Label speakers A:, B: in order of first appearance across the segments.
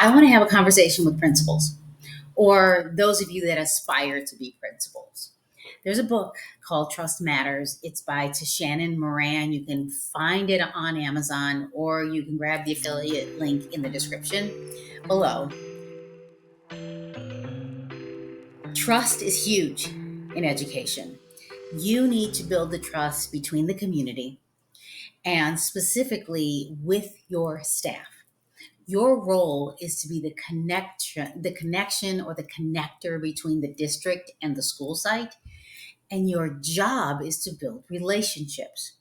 A: I want to have a conversation with principals or those of you that aspire to be principals. There's a book called Trust Matters. It's by Tschannen-Moran. You can find it on Amazon or you can grab the affiliate link in the description below. Trust is huge in education. You need to build the trust between the community and specifically with your staff. Your role is to be the connection or the connector between the district and the school site. And your job is to build relationships.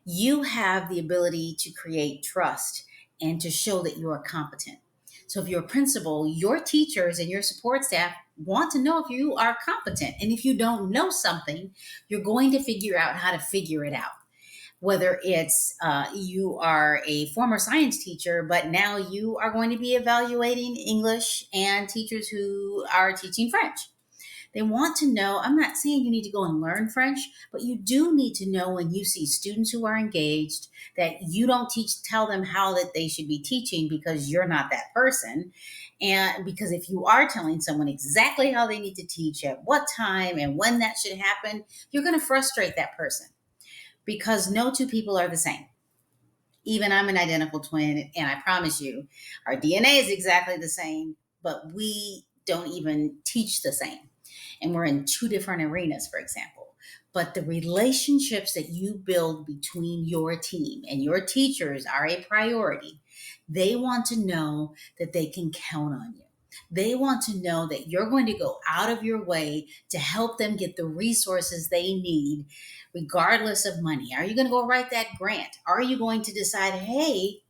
A: You have the ability to create trust and to show that you are competent. So if you're a principal, your teachers and your support staff want to know if you are competent. And if you don't know something, you're going to figure out how to figure it out. Whether it's you are a former science teacher, but now you are going to be evaluating English and teachers who are teaching French. They want to know, I'm not saying you need to go and learn French, but you do need to know when you see students who are engaged that you don't tell them how that they should be teaching because you're not that person. And because if you are telling someone exactly how they need to teach at what time and when that should happen, you're going to frustrate that person because no two people are the same. Even I'm an identical twin, and I promise you, our DNA is exactly the same, but we don't even teach the same. And we're in two different arenas, for example. But the relationships that you build between your team and your teachers are a priority. They want to know that they can count on you. They want to know that you're going to go out of your way to help them get the resources they need, regardless of money. Are you going to go write that grant? Are you going to decide, hey,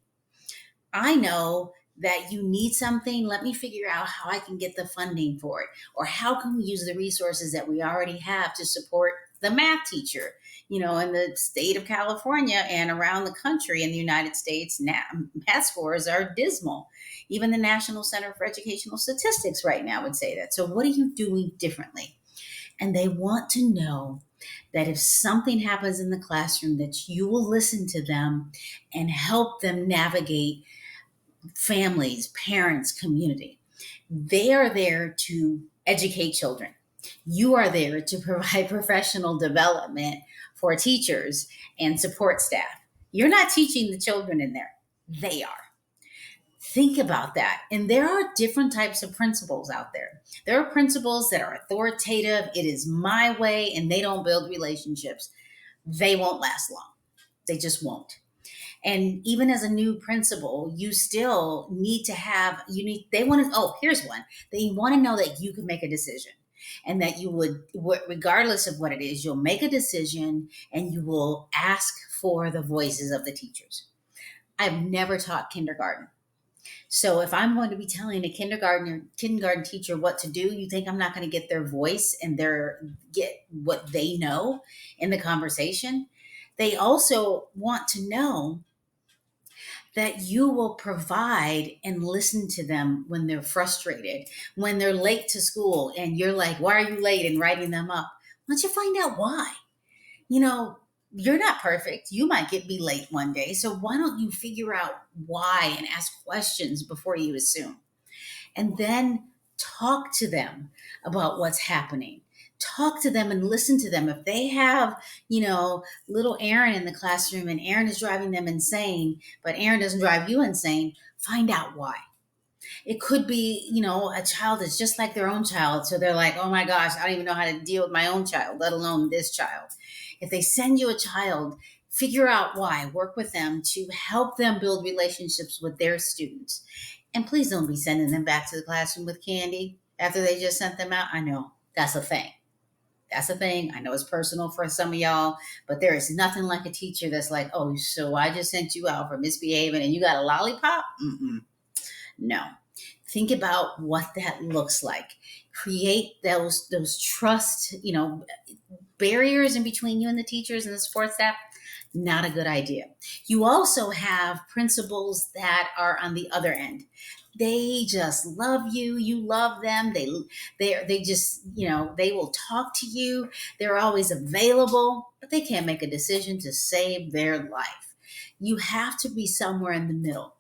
A: I know that you need something. Let me figure out how I can get the funding for it. Or how can we use the resources that we already have to support the math teacher? In the state of California and around the country in the United States, math scores are dismal. Even the National Center for Educational Statistics right now would say that. So what are you doing differently? And they want to know that if something happens in the classroom, that you will listen to them and help them navigate families, parents, community. They are there to educate children. You are there to provide professional development for teachers and support staff. You're not teaching the children in there. They are. Think about that. And there are different types of principals out there. There are principals that are authoritative. It is my way, and they don't build relationships. They won't last long. They just won't. And even as a new principal, you still need to have, they want to, here's one. They want to know that you can make a decision and that you would, regardless of what it is, you'll make a decision and you will ask for the voices of the teachers. I've never taught kindergarten. So if I'm going to be telling a kindergarten teacher what to do, you think I'm not going to get their voice and get what they know in the conversation? They also want to know that you will provide and listen to them when they're frustrated, when they're late to school and you're like, why are you late, and writing them up. Why don't you find out why? You're not perfect. You might be late one day. So why don't you figure out why and ask questions before you assume? And then talk to them about what's happening. Talk to them and listen to them. If they have, little Aaron in the classroom and Aaron is driving them insane, but Aaron doesn't drive you insane, find out why. It could be, a child that's just like their own child. So they're like, oh my gosh, I don't even know how to deal with my own child, let alone this child. If they send you a child, figure out why, work with them to help them build relationships with their students. And please don't be sending them back to the classroom with candy after they just sent them out. I know that's a thing. That's a thing. I know it's personal for some of y'all, but there is nothing like a teacher that's like, oh, so I just sent you out for misbehaving and you got a lollipop? No. Think about what that looks like. Create those trust, barriers in between you and the teachers and the support staff. Not a good idea. You also have principals that are on the other end. They just love you. You love them. They just, they will talk to you. They're always available, but they can't make a decision to save their life. You have to be somewhere in the middle.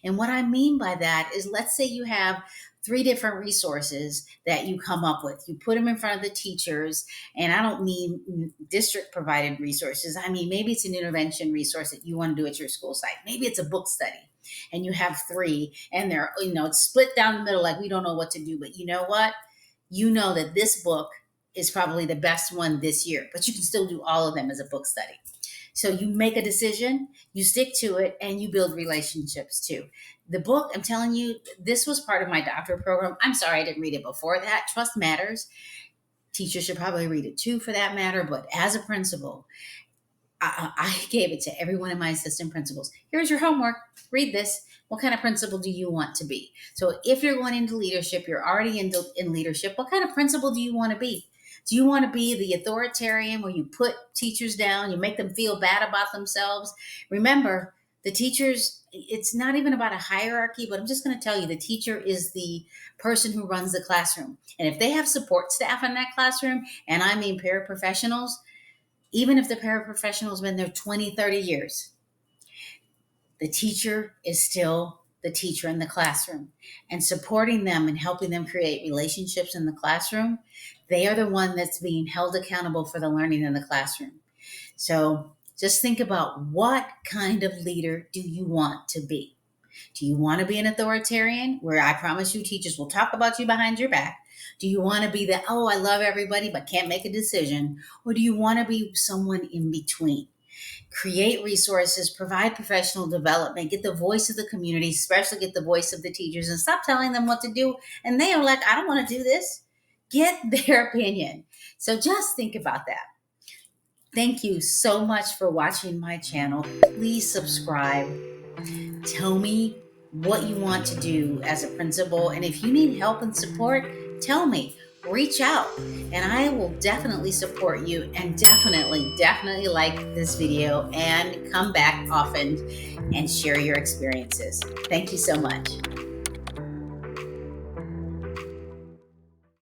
A: And what I mean by that is, let's say you have 3 different resources that you come up with. You put them in front of the teachers, and I don't mean district provided resources. I mean, maybe it's an intervention resource that you want to do at your school site. Maybe it's a book study and you have 3 and they're, it's split down the middle, like we don't know what to do. But you know what? You know that this book is probably the best one this year, but you can still do all of them as a book study. So you make a decision, you stick to it, and you build relationships too. The book, I'm telling you, this was part of my doctorate program. I'm sorry I didn't read it before that. Trust Matters. Teachers should probably read it too, for that matter. But as a principal, I gave it to every one of my assistant principals. Here's your homework. Read this. What kind of principal do you want to be? So if you're going into leadership, you're already in leadership, what kind of principal do you want to be? Do you want to be the authoritarian where you put teachers down, you make them feel bad about themselves? Remember, the teachers, it's not even about a hierarchy, but I'm just going to tell you, the teacher is the person who runs the classroom. And if they have support staff in that classroom, and I mean paraprofessionals, even if the paraprofessional's been there 20, 30 years, the teacher is still the teacher in the classroom, and supporting them and helping them create relationships in the classroom. They are the one that's being held accountable for the learning in the classroom. So just think about, what kind of leader do you want to be? Do you want to be an authoritarian where I promise you teachers will talk about you behind your back? Do you want to be the, oh, I love everybody but can't make a decision? Or do you want to be someone in between? Create resources, provide professional development, get the voice of the community, especially get the voice of the teachers, and stop telling them what to do. And they are like, I don't want to do this. Get their opinion. So just think about that. Thank you so much for watching my channel. Please subscribe. Tell me what you want to do as a principal. And if you need help and support, tell me. Reach out and I will definitely support you, and definitely like this video and come back often and share your experiences. Thank you so much.